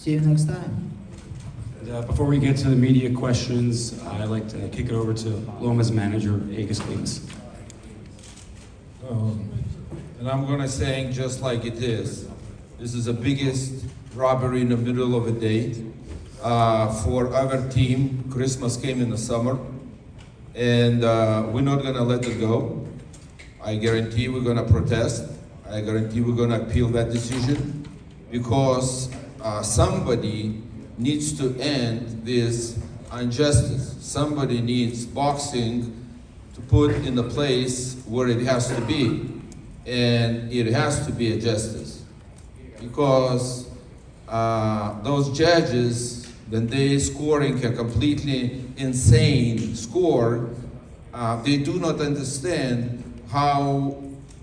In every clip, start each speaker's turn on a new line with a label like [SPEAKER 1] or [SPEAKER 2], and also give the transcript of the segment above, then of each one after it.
[SPEAKER 1] See you next time.
[SPEAKER 2] Before we get to the media questions, I'd like to kick it over to Loma's manager, Agus, please.
[SPEAKER 3] And I'm gonna say just like it is. This is the biggest robbery in the middle of a day. For our team, Christmas came in the summer, and we're not gonna let it go. I guarantee we're gonna protest. I guarantee we're gonna appeal that decision, because somebody needs to end this injustice. Somebody needs boxing to put in the place where it has to be. And it has to be a justice. Because those judges, when they scoring a completely insane score, they do not understand how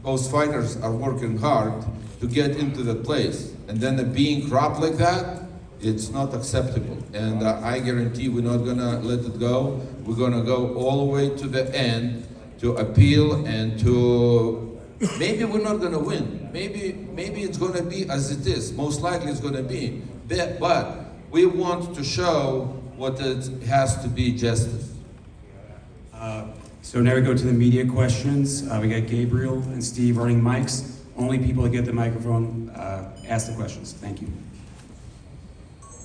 [SPEAKER 3] those fighters are working hard to get into that place. And then being cropped like that, it's not acceptable. And I guarantee we're not gonna let it go. We're gonna go all the way to the end to appeal, and to, maybe we're not gonna win. Maybe it's gonna be as it is. Most likely it's gonna be. But we want to show what it has to be justice.
[SPEAKER 2] So now we go to the media questions. We got Gabriel and Steve running mics. Only people that get the microphone ask the questions. Thank you.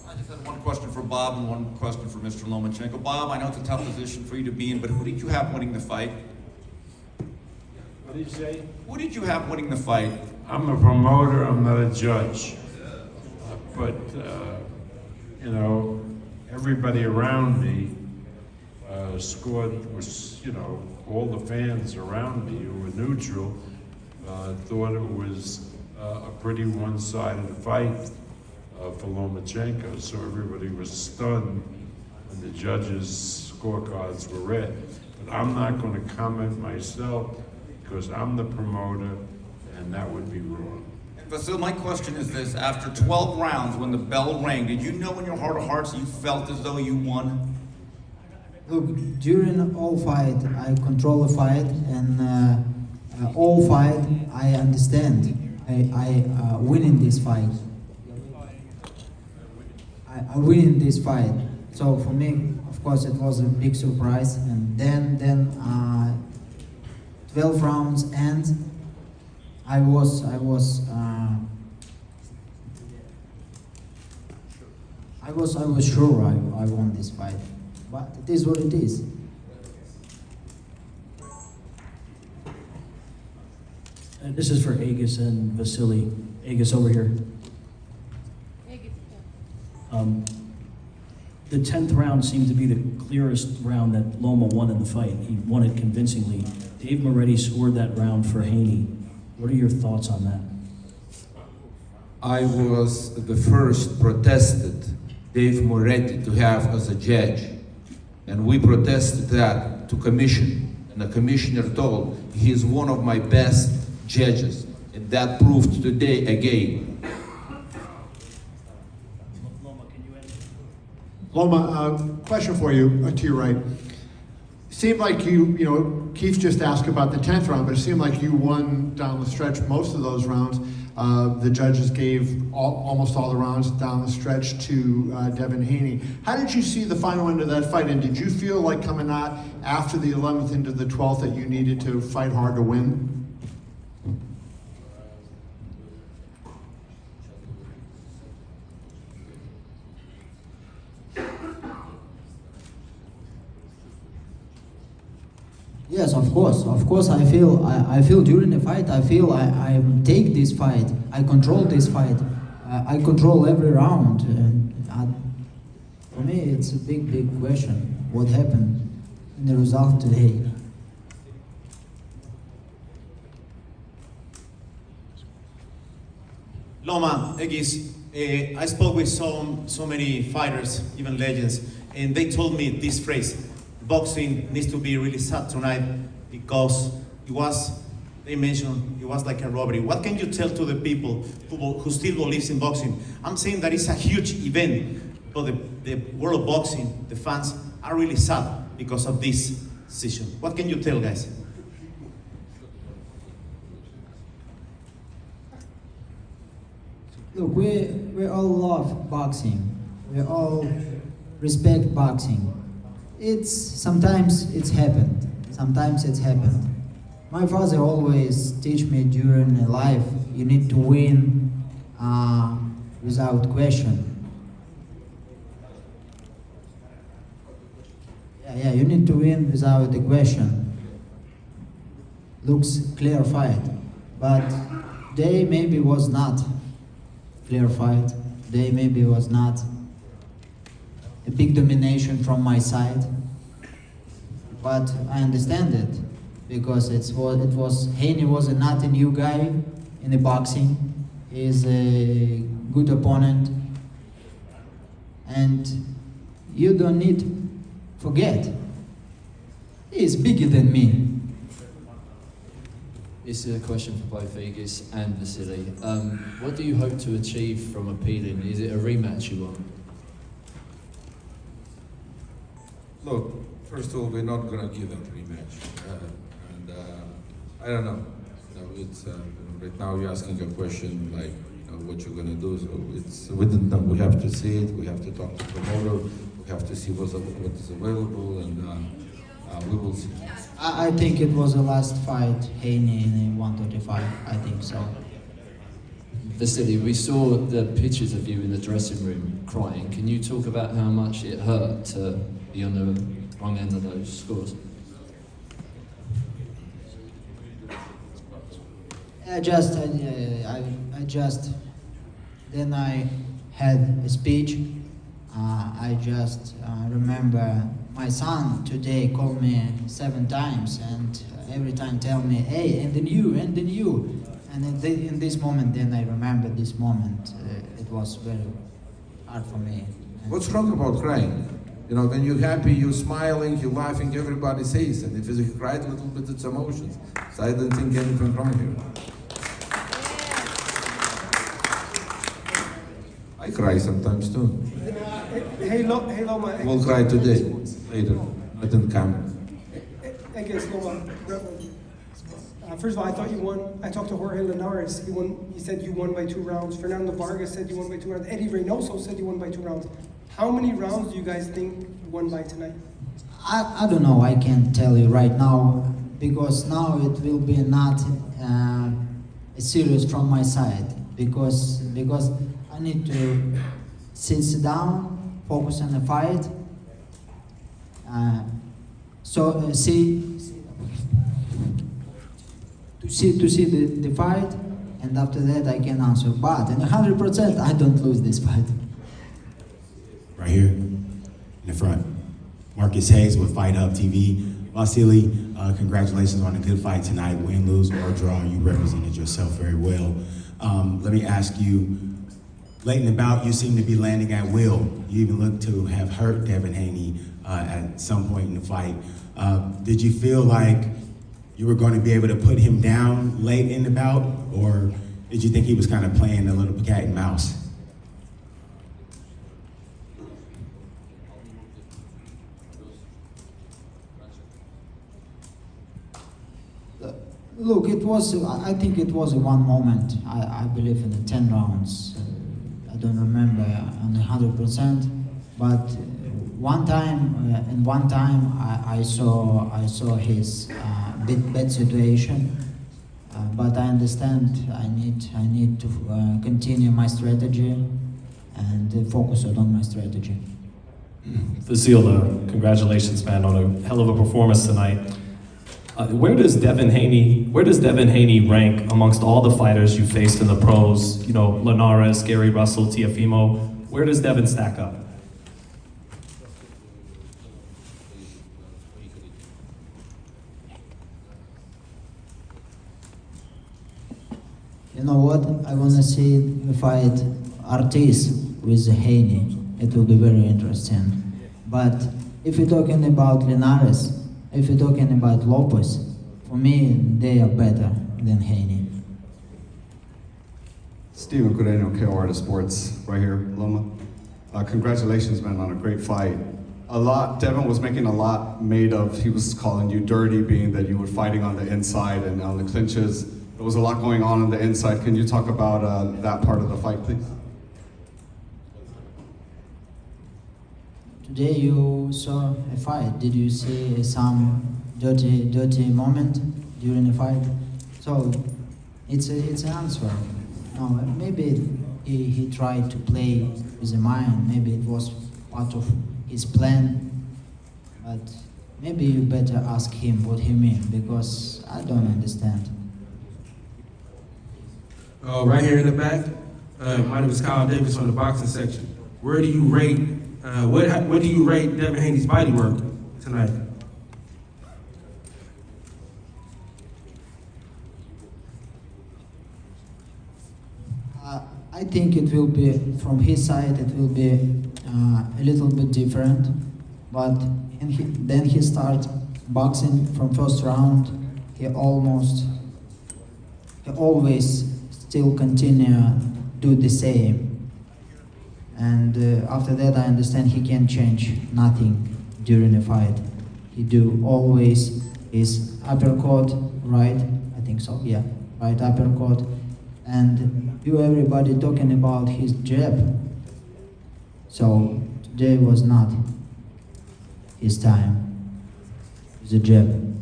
[SPEAKER 4] I just had one question for Bob and one question for Mr. Lomachenko. Bob, I know it's a tough position for you to be in, but who did you have winning the fight?
[SPEAKER 5] What did you say?
[SPEAKER 4] Who did you have winning the fight?
[SPEAKER 5] I'm a promoter, I'm not a judge. But, you know, everybody around me scored, was, you know, all the fans around me who were neutral thought it was a pretty one-sided fight for Lomachenko. So everybody was stunned when the judges' scorecards were read. But I'm not going to comment myself, because I'm the promoter, and that would be wrong.
[SPEAKER 4] Vasil, my question is this. After 12 rounds, when the bell rang, did you know in your heart of hearts you felt as though you won?
[SPEAKER 1] Look, during all fight, I control the fight, and all fight, I understand. I win in this fight. I win in this fight. So for me, of course, it was a big surprise. And then 12 rounds, and I was sure I won this fight, but it is what it is.
[SPEAKER 6] This is for Agus and Vasily. Agus, over here. The 10th round seemed to be the clearest round that Loma won in the fight. He won it convincingly. Dave Moretti scored that round for Haney. What are your thoughts on that?
[SPEAKER 3] I was the first protested Dave Moretti to have as a judge. And we protested that to commission. And the commissioner told he is one of my best judges. And that proved today again.
[SPEAKER 7] Loma, question for you, to your right. Seemed like you know, Keith just asked about the 10th round, but it seemed like you won down the stretch most of those rounds. The judges gave almost all the rounds down the stretch to Devin Haney. How did you see the final end of that fight, and did you feel like coming out after the 11th into the 12th that you needed to fight hard to win?
[SPEAKER 1] Yes, of course. Of course, I feel during the fight. I feel I take this fight. I control this fight. I control every round. And for me, it's a big question. What happened in the result today?
[SPEAKER 8] Loma, Egis, I spoke with so many fighters, even legends, and they told me this phrase: boxing needs to be really sad tonight because they mentioned it was like a robbery. What can you tell to the people who still believes in boxing? I'm saying that it's a huge event, but the world of boxing, the fans are really sad because of this decision. What can you tell, guys?
[SPEAKER 1] Look, we all love boxing. We all respect boxing. Sometimes it's happened. Sometimes it's happened. My father always teach me during life, you need to win without question. Yeah, you need to win without a question. Looks clear fight, but they maybe was not clear fight. They maybe was not a big domination from my side, but I understand it because it was Haney was not a new guy in the boxing. He's a good opponent, and you don't need to forget he is bigger than me.
[SPEAKER 9] This is a question for both Igis and Vasily. What do you hope to achieve from appealing? Is it a rematch you want?
[SPEAKER 3] Look, first of all, we're not going to give that rematch. I don't know. It's, right now you're asking a question like, what you're going to do. So we don't know. We have to see it. We have to talk to the promoter. We have to see what is available, and we will see.
[SPEAKER 1] I think it was the last fight, Haney in 135. I think so.
[SPEAKER 9] Vasily, we saw the pictures of you in the dressing room crying. Can you talk about how much it hurt to be on the wrong end of those scores?
[SPEAKER 1] Then I had a speech. I just remember my son today called me 7 times and every time tell me, hey, and then you. And in this moment, then I remember this moment. It was very hard for me.
[SPEAKER 3] What's wrong about crying? When you're happy, you're smiling, you're laughing, everybody says, and if you cry a little bit, it's emotions. So I don't think anything wrong here. I cry sometimes too.
[SPEAKER 10] Hey Loma.
[SPEAKER 3] We'll cry today, later, not in camera.
[SPEAKER 10] I guess Loma. First of all, I thought you won. I talked to Jorge Linares. He said you won by 2 rounds. Fernando Vargas said you won by 2 rounds. Eddie Reynoso said you won by 2 rounds. How many rounds do you guys think you won by tonight?
[SPEAKER 1] I don't know. I can't tell you right now because now it will be not serious from my side because I need to sit down, focus on the fight. To see the fight, and after that I can answer. But in 100%, I don't lose this fight.
[SPEAKER 11] Right here in the front, Marcus Hayes with Fight Hub TV. Vasily, congratulations on a good fight tonight. Win, lose, or draw, you represented yourself very well. Let me ask you, late in the bout, you seem to be landing at will. You even look to have hurt Devin Haney at some point in the fight. Did you feel like you were going to be able to put him down late in the bout, or did you think he was kind of playing a little cat and mouse?
[SPEAKER 1] Look, I think it was one moment. I believe in the 10 rounds. I don't remember on 100%, but one time I saw his bad situation. But I understand I need to continue my strategy and focus on my strategy.
[SPEAKER 12] Vasily, congratulations, man, on a hell of a performance tonight. Where does Devin Haney rank amongst all the fighters you faced in the pros? Linares, Gary Russell, Teofimo. Where does Devin stack up?
[SPEAKER 1] You know what? I want to see the fight Ortiz with Haney. It will be very interesting. But if you're talking about Linares, if you're talking about Lopez, for me, they are better than Haney.
[SPEAKER 13] Steven Cordeño, KO Artist Sports, right here, Loma. Congratulations, man, on a great fight. Devin was making a lot made of, he was calling you dirty, being that you were fighting on the inside and on the clinches. There was a lot going on the inside. Can you talk about that part of the fight, please?
[SPEAKER 1] today you saw a fight. Did you see some dirty moment during the fight? So it's an answer. No, maybe he tried to play with the mind. Maybe it was part of his plan. But maybe you better ask him what he means, because I don't understand.
[SPEAKER 14] Right here in the back, my name is Kyle Davis from the boxing section. Where do you rate, what do you rate Devin Haney's body work tonight?
[SPEAKER 1] I think it will be, from his side, it will be a little bit different. But then he starts boxing from first round. He always still continue do the same. And after that, I understand he can change nothing during a fight. He do always his uppercut, right? I think so, yeah, right uppercut. And everybody talking about his jab. So today was not his time. It's a jab.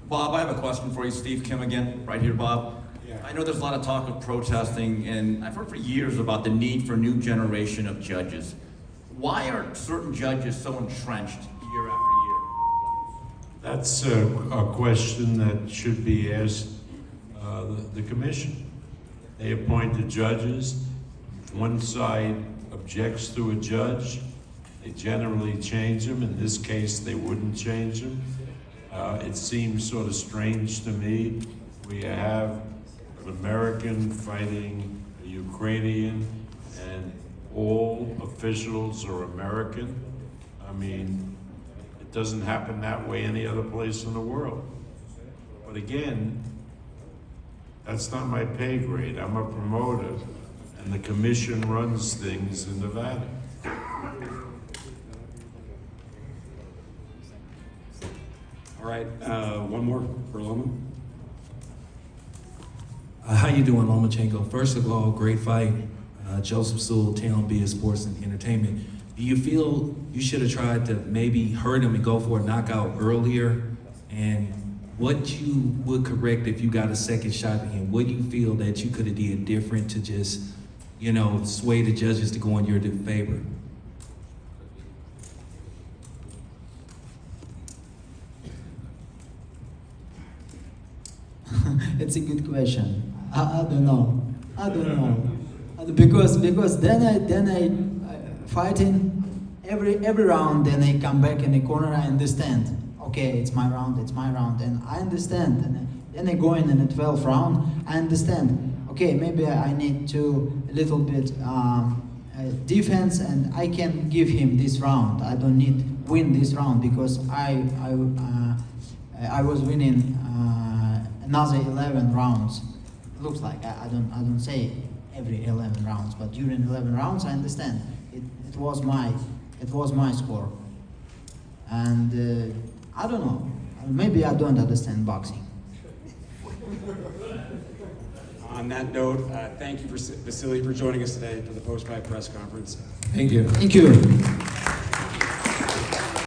[SPEAKER 4] Bob, I have a question for you. Steve Kim again, right here, Bob. Yeah. I know there's a lot of talk of protesting, and I've heard for years about the need for a new generation of judges. Why are certain judges so entrenched year after year?
[SPEAKER 5] That's a question that should be asked the commission. They appoint the judges. If one side objects to a judge, they generally change them. In this case, they wouldn't change them. It seems sort of strange to me. We have an American fighting a Ukrainian, and all officials are American. I mean, it doesn't happen that way any other place in the world. But again, that's not my pay grade. I'm a promoter, and the commission runs things in Nevada.
[SPEAKER 2] All right, one more for Loma.
[SPEAKER 15] How you doing, Lomachenko? First of all, great fight. Joseph Sewell, TLB Sports and Entertainment. Do you feel you should have tried to maybe hurt him and go for a knockout earlier? And what you would correct if you got a second shot at him? What do you feel that you could have did different to just, sway the judges to go in your favor?
[SPEAKER 1] It's a good question. I don't know. Because then I fighting every round. Then I come back in the corner. I understand. Okay, it's my round, and I understand. And then I go in the 12th round, I understand. Okay, maybe I need to a little bit defense, and I can give him this round. I don't need win this round because I was winning another 11 rounds. It looks like I don't say every 11 rounds, but during 11 rounds I understand. It was my score, and. I don't know. Maybe I don't understand boxing.
[SPEAKER 2] On that note, thank you, Vasily, for joining us today for the post-fight press conference.
[SPEAKER 15] Thank you.
[SPEAKER 1] Thank you.